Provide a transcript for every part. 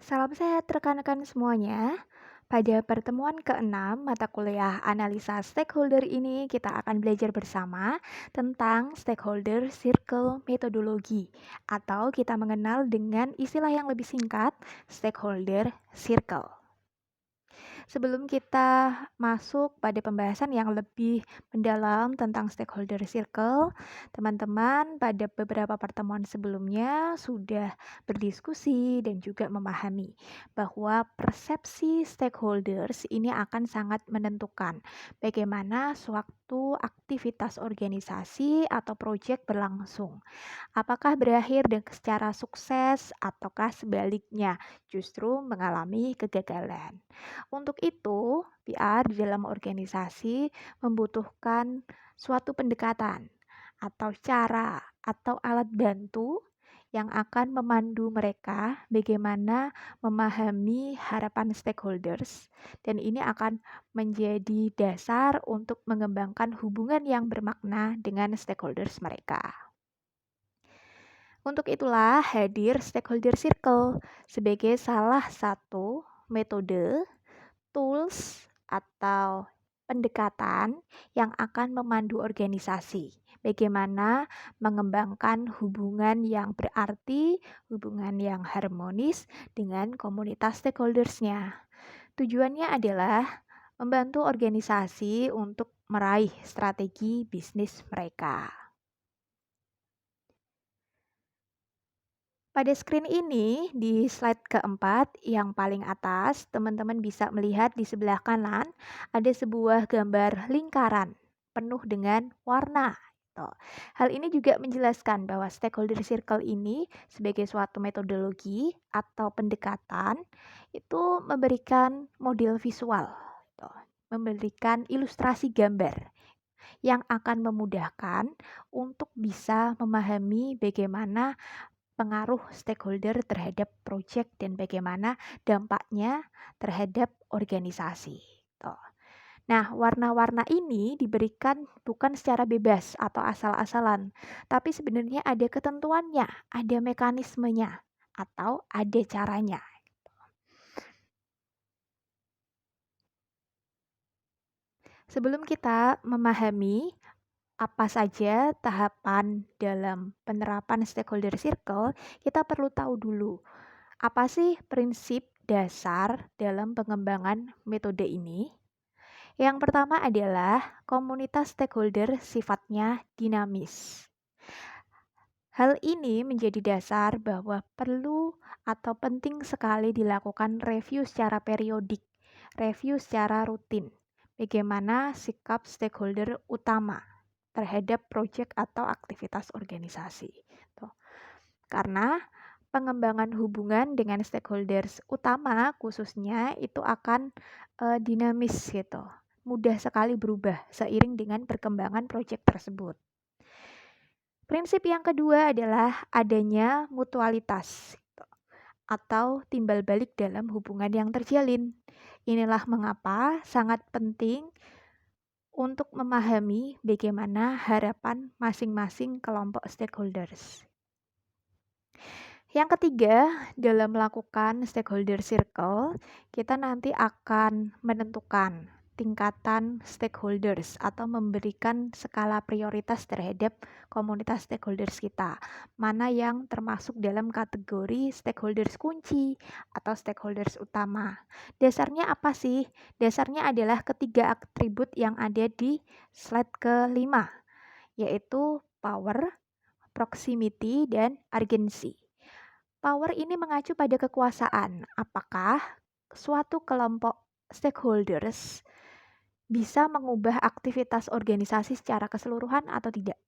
Salam sehat rekan-rekan semuanya. Pada pertemuan ke-6 mata kuliah analisa stakeholder ini kita akan belajar bersama tentang stakeholder circle metodologi atau kita mengenal dengan istilah yang lebih singkat stakeholder circle. Sebelum kita masuk pada pembahasan yang lebih mendalam tentang stakeholder circle, teman-teman pada beberapa pertemuan sebelumnya sudah berdiskusi dan juga memahami bahwa persepsi stakeholders ini akan sangat menentukan bagaimana sewaktu aktivitas organisasi atau proyek berlangsung. Apakah berakhir secara sukses ataukah sebaliknya justru mengalami kegagalan. Untuk itu, PR di dalam organisasi membutuhkan suatu pendekatan atau cara atau alat bantu yang akan memandu mereka bagaimana memahami harapan stakeholders dan ini akan menjadi dasar untuk mengembangkan hubungan yang bermakna dengan stakeholders mereka. Untuk itulah hadir stakeholder circle sebagai salah satu metode, tools, atau pendekatan yang akan memandu organisasi. Bagaimana mengembangkan hubungan yang berarti, hubungan yang harmonis dengan komunitas stakeholders-nya. Tujuannya adalah membantu organisasi untuk meraih strategi bisnis mereka. Pada screen ini, di slide keempat yang paling atas, teman-teman bisa melihat di sebelah kanan ada sebuah gambar lingkaran penuh dengan warna. Tuh. Hal ini juga menjelaskan bahwa stakeholder circle ini sebagai suatu metodologi atau pendekatan itu memberikan model visual, tuh, memberikan ilustrasi gambar yang akan memudahkan untuk bisa memahami bagaimana pengaruh stakeholder terhadap proyek dan bagaimana dampaknya terhadap organisasi. Tuh. Nah, warna-warna ini diberikan bukan secara bebas atau asal-asalan, tapi sebenarnya ada ketentuannya, ada mekanismenya, atau ada caranya. Sebelum kita memahami apa saja tahapan dalam penerapan stakeholder circle, kita perlu tahu dulu apa sih prinsip dasar dalam pengembangan metode ini? Yang pertama adalah komunitas stakeholder sifatnya dinamis. Hal ini menjadi dasar bahwa perlu atau penting sekali dilakukan review secara periodik, review secara rutin. Bagaimana sikap stakeholder utama terhadap proyek atau aktivitas organisasi. Tuh. Karena pengembangan hubungan dengan stakeholders utama khususnya itu akan dinamis gitu. Mudah sekali berubah seiring dengan perkembangan proyek tersebut. Prinsip yang kedua adalah adanya mutualitas gitu, atau timbal balik dalam hubungan yang terjalin. Inilah mengapa sangat penting untuk memahami bagaimana harapan masing-masing kelompok stakeholders. Yang ketiga, dalam melakukan stakeholder circle, kita nanti akan menentukan tingkatan stakeholders atau memberikan skala prioritas terhadap komunitas stakeholders kita. Mana yang termasuk dalam kategori stakeholders kunci atau stakeholders utama. Dasarnya apa sih? Dasarnya adalah ketiga atribut yang ada di slide kelima, yaitu power, proximity, dan urgency. Power ini mengacu pada kekuasaan. Apakah suatu kelompok stakeholders bisa mengubah aktivitas organisasi secara keseluruhan atau tidak?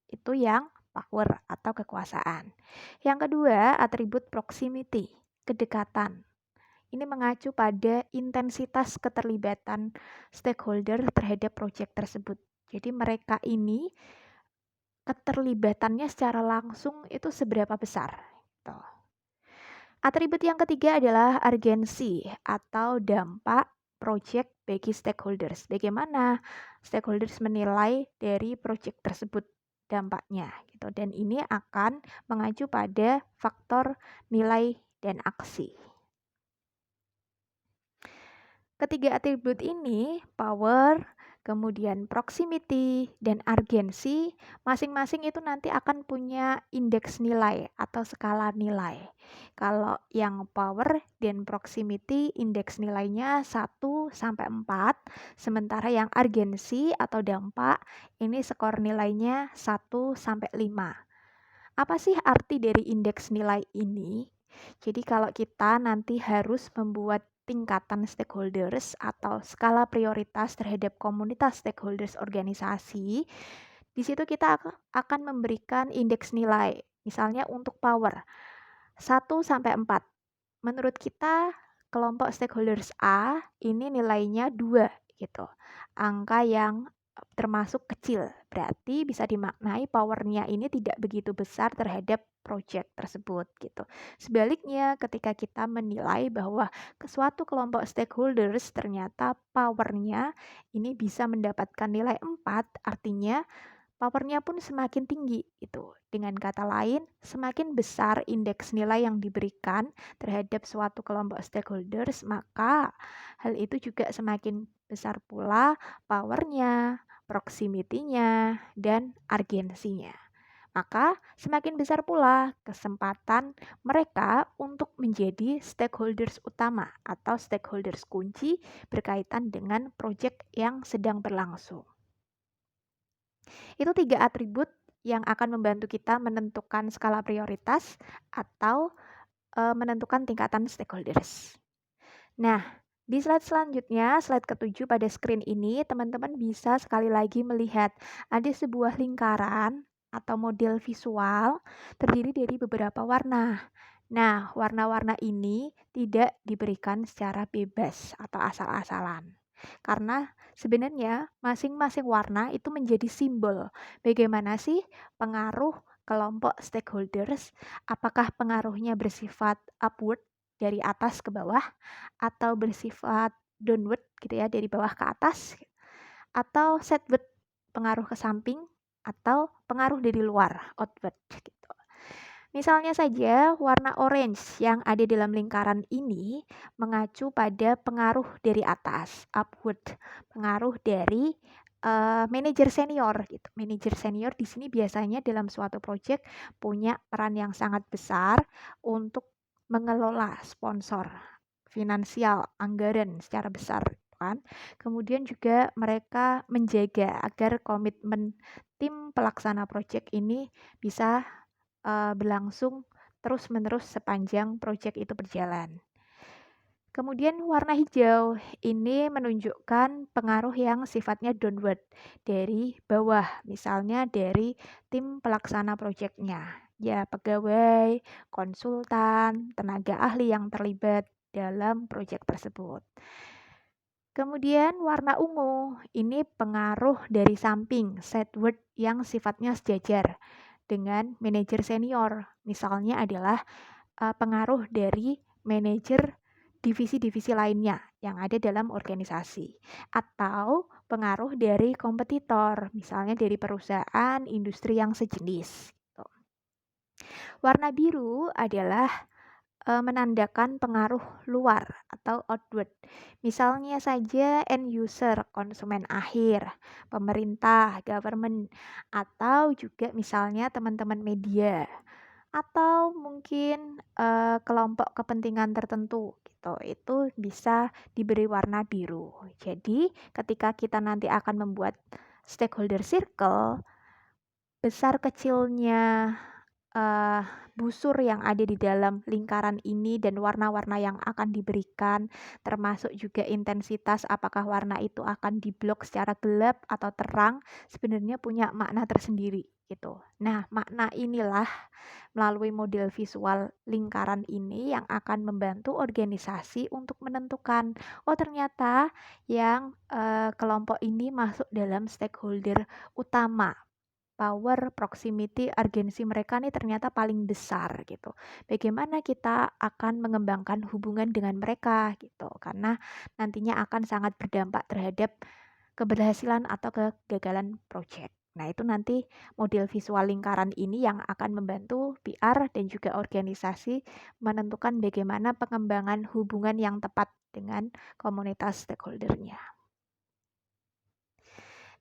Itu yang power atau kekuasaan. Yang kedua, atribut proximity, kedekatan. Ini mengacu pada intensitas keterlibatan stakeholder terhadap proyek tersebut. Jadi mereka ini keterlibatannya secara langsung itu seberapa besar. Gitu. Atribut yang ketiga adalah urgensi atau dampak project bagi stakeholders. Bagaimana stakeholders menilai dari project tersebut dampaknya gitu. Dan ini akan mengacu pada faktor nilai dan aksi. Ketiga atribut ini, power, kemudian proximity, dan urgency, masing-masing itu nanti akan punya indeks nilai atau skala nilai. Kalau yang power dan proximity indeks nilainya 1 sampai 4, sementara yang urgency atau dampak ini skor nilainya 1 sampai 5. Apa sih arti dari indeks nilai ini? Jadi kalau kita nanti harus membuat tingkatan stakeholders atau skala prioritas terhadap komunitas stakeholders organisasi, di situ kita akan memberikan indeks nilai. Misalnya untuk power 1 sampai 4. Menurut kita kelompok stakeholders A ini nilainya 2 gitu. Angka yang termasuk kecil, berarti bisa dimaknai powernya ini tidak begitu besar terhadap project tersebut gitu. Sebaliknya, ketika kita menilai bahwa suatu kelompok stakeholders ternyata powernya ini bisa mendapatkan nilai 4, artinya powernya pun semakin tinggi gitu. Dengan kata lain, semakin besar indeks nilai yang diberikan terhadap suatu kelompok stakeholders, maka hal itu juga semakin besar pula powernya, proximity-nya, dan urgensinya. Maka semakin besar pula kesempatan mereka untuk menjadi stakeholders utama atau stakeholders kunci berkaitan dengan proyek yang sedang berlangsung. Itu 3 atribut yang akan membantu kita menentukan skala prioritas atau menentukan tingkatan stakeholders. Nah, di slide selanjutnya, slide ke-7 pada screen ini, teman-teman bisa sekali lagi melihat ada sebuah lingkaran atau model visual terdiri dari beberapa warna. Nah, warna-warna ini tidak diberikan secara bebas atau asal-asalan. Karena sebenarnya masing-masing warna itu menjadi simbol bagaimana sih pengaruh kelompok stakeholders, apakah pengaruhnya bersifat upward dari atas ke bawah atau bersifat downward gitu ya, dari bawah ke atas, atau sideward pengaruh ke samping, atau pengaruh dari luar outward gitu. Misalnya saja warna orange yang ada dalam lingkaran ini mengacu pada pengaruh dari atas, upward, pengaruh dari manajer senior gitu. Manajer senior di sini biasanya dalam suatu proyek punya peran yang sangat besar untuk mengelola sponsor, finansial, anggaran secara besar kan. Kemudian juga mereka menjaga agar komitmen tim pelaksana proyek ini bisa berlangsung terus-menerus sepanjang proyek itu berjalan. Kemudian warna hijau ini menunjukkan pengaruh yang sifatnya downward dari bawah, misalnya dari tim pelaksana proyeknya, ya pegawai, konsultan, tenaga ahli yang terlibat dalam proyek tersebut. Kemudian warna ungu ini pengaruh dari samping, sideward yang sifatnya sejajar dengan manajer senior. Misalnya adalah pengaruh dari manajer divisi-divisi lainnya yang ada dalam organisasi, atau pengaruh dari kompetitor, misalnya dari perusahaan industri yang sejenis. Warna biru adalah menandakan pengaruh luar atau outward. Misalnya saja end user, konsumen akhir, pemerintah, government, atau juga misalnya teman-teman media, atau mungkin kelompok kepentingan tertentu gitu. Itu bisa diberi warna biru. Jadi, ketika kita nanti akan membuat stakeholder circle, besar kecilnya busur yang ada di dalam lingkaran ini dan warna-warna yang akan diberikan, termasuk juga intensitas apakah warna itu akan diblok secara gelap atau terang, sebenarnya punya makna tersendiri gitu. Nah, makna inilah melalui model visual lingkaran ini yang akan membantu organisasi untuk menentukan, oh ternyata yang kelompok ini masuk dalam stakeholder utama. Power, proximity, urgensi mereka nih ternyata paling besar gitu. Bagaimana kita akan mengembangkan hubungan dengan mereka gitu. Karena nantinya akan sangat berdampak terhadap keberhasilan atau kegagalan proyek. Nah, itu nanti model visual lingkaran ini yang akan membantu PR dan juga organisasi menentukan bagaimana pengembangan hubungan yang tepat dengan komunitas stakeholder-nya.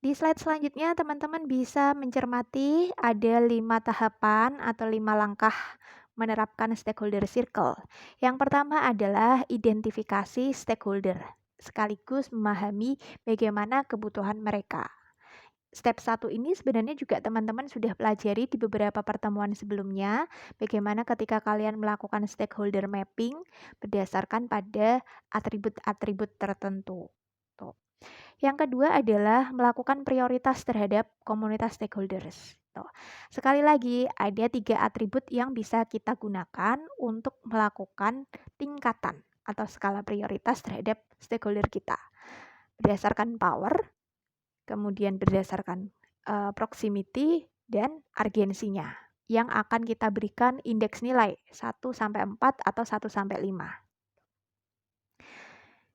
Di slide selanjutnya, teman-teman bisa mencermati ada 5 tahapan atau 5 langkah menerapkan stakeholder circle. Yang pertama adalah identifikasi stakeholder, sekaligus memahami bagaimana kebutuhan mereka. Step 1 ini sebenarnya juga teman-teman sudah pelajari di beberapa pertemuan sebelumnya, bagaimana ketika kalian melakukan stakeholder mapping berdasarkan pada atribut-atribut tertentu. Tuh. Yang kedua adalah melakukan prioritas terhadap komunitas stakeholders. Tuh. Sekali lagi, ada 3 atribut yang bisa kita gunakan untuk melakukan tingkatan atau skala prioritas terhadap stakeholder kita. Berdasarkan power, kemudian berdasarkan proximity dan urgensinya yang akan kita berikan indeks nilai 1 sampai 4 atau 1 sampai 5.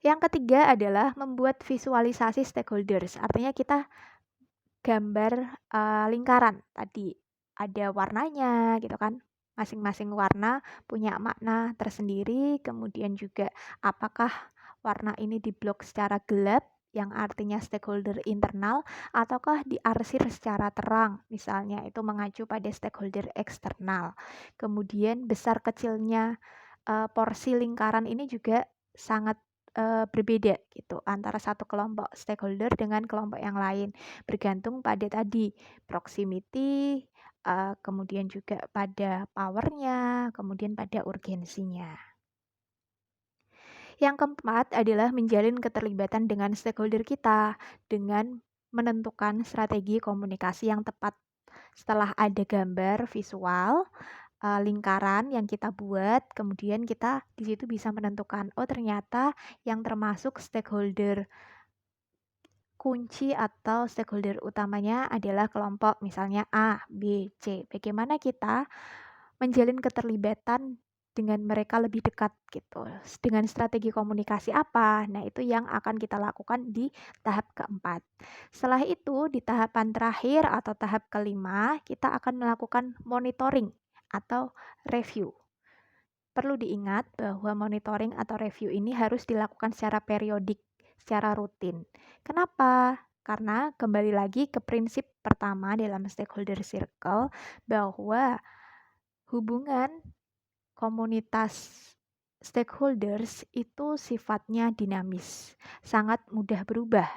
Yang ketiga adalah membuat visualisasi stakeholders. Artinya kita gambar lingkaran tadi. Ada warnanya gitu kan. Masing-masing warna punya makna tersendiri, kemudian juga apakah warna ini diblok secara gelap yang artinya stakeholder internal ataukah diarsir secara terang, misalnya itu mengacu pada stakeholder eksternal. Kemudian besar kecilnya porsi lingkaran ini juga sangat berbeda gitu antara satu kelompok stakeholder dengan kelompok yang lain, bergantung pada tadi proximity, kemudian juga pada powernya, kemudian pada urgensinya. Yang keempat adalah menjalin keterlibatan dengan stakeholder kita dengan menentukan strategi komunikasi yang tepat. Setelah ada gambar visual, lingkaran yang kita buat, kemudian kita di situ bisa menentukan, oh ternyata yang termasuk stakeholder kunci atau stakeholder utamanya adalah kelompok misalnya A, B, C. Bagaimana kita menjalin keterlibatan dengan mereka lebih dekat gitu. Dengan strategi komunikasi apa? Nah, itu yang akan kita lakukan di tahap keempat. Setelah itu, di tahapan terakhir atau tahap kelima, kita akan melakukan monitoring atau review. Perlu diingat bahwa monitoring atau review ini harus dilakukan secara periodik, secara rutin. Kenapa? Karena kembali lagi ke prinsip pertama dalam stakeholder circle bahwa hubungan komunitas stakeholders itu sifatnya dinamis, sangat mudah berubah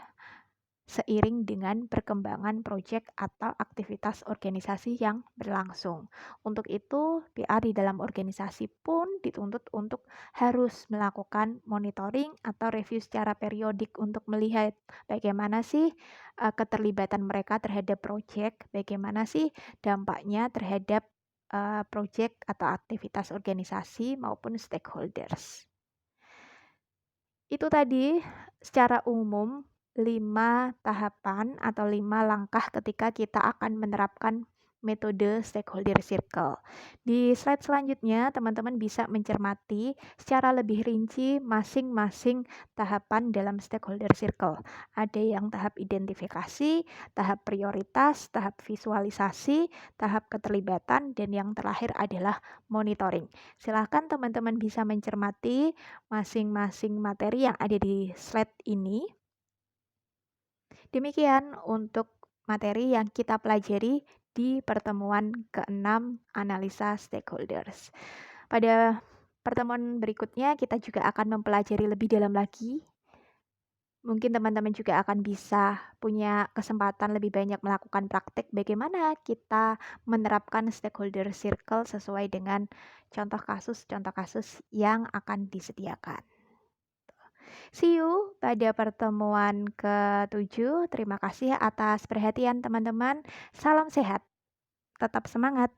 seiring dengan perkembangan proyek atau aktivitas organisasi yang berlangsung. Untuk itu, PR di dalam organisasi pun dituntut untuk harus melakukan monitoring atau review secara periodik untuk melihat bagaimana sih keterlibatan mereka terhadap proyek, bagaimana sih dampaknya terhadap proyek atau aktivitas organisasi maupun stakeholders. Itu tadi secara umum 5 tahapan atau 5 langkah ketika kita akan menerapkan metode stakeholder circle. Di slide selanjutnya, teman-teman bisa mencermati secara lebih rinci masing-masing tahapan dalam stakeholder circle. Ada yang tahap identifikasi, tahap prioritas, tahap visualisasi, tahap keterlibatan, dan yang terakhir adalah monitoring. Silahkan teman-teman bisa mencermati masing-masing materi yang ada di slide ini. Demikian untuk materi yang kita pelajari di pertemuan ke-6 analisa stakeholders. Pada pertemuan berikutnya kita juga akan mempelajari lebih dalam lagi. Mungkin teman-teman juga akan bisa punya kesempatan lebih banyak melakukan praktek bagaimana kita menerapkan stakeholder circle sesuai dengan contoh kasus yang akan disediakan. See you pada pertemuan ke-7. Terima kasih atas perhatian teman-teman. Salam sehat. Tetap semangat.